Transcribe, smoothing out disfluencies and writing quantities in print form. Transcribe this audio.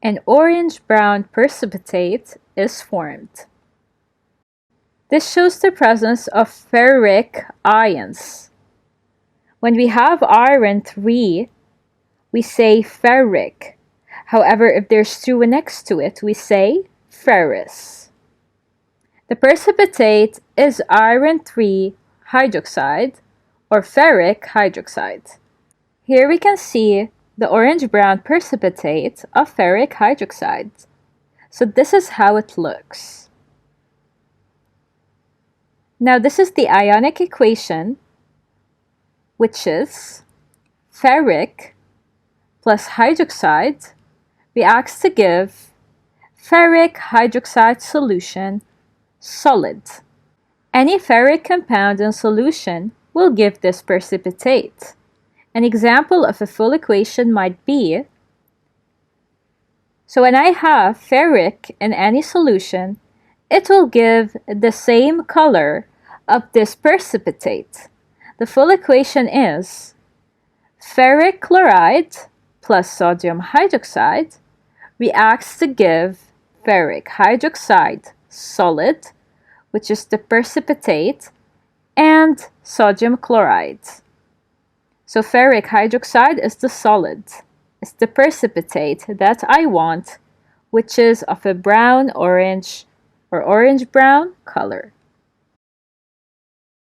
An orange-brown precipitate is formed. This shows the presence of ferric ions. When we have iron 3, we say ferric. However, if there's 2 next to it, we say ferrous. The precipitate is iron 3 hydroxide or ferric hydroxide. Here we can see the orange-brown precipitate of ferric hydroxide. So this is how it looks. Now this is the ionic equation, which is ferric plus hydroxide reacts to give ferric hydroxide solution solid. Any ferric compound in solution will give this precipitate. An example of a full equation might be, so when I have ferric in any solution, it will give the same color of this precipitate. The full equation is ferric chloride plus sodium hydroxide reacts to give ferric hydroxide solid, which is the precipitate, and sodium chloride. So ferric hydroxide is the solid. It's the precipitate that I want, which is of a brown-orange or orange-brown color.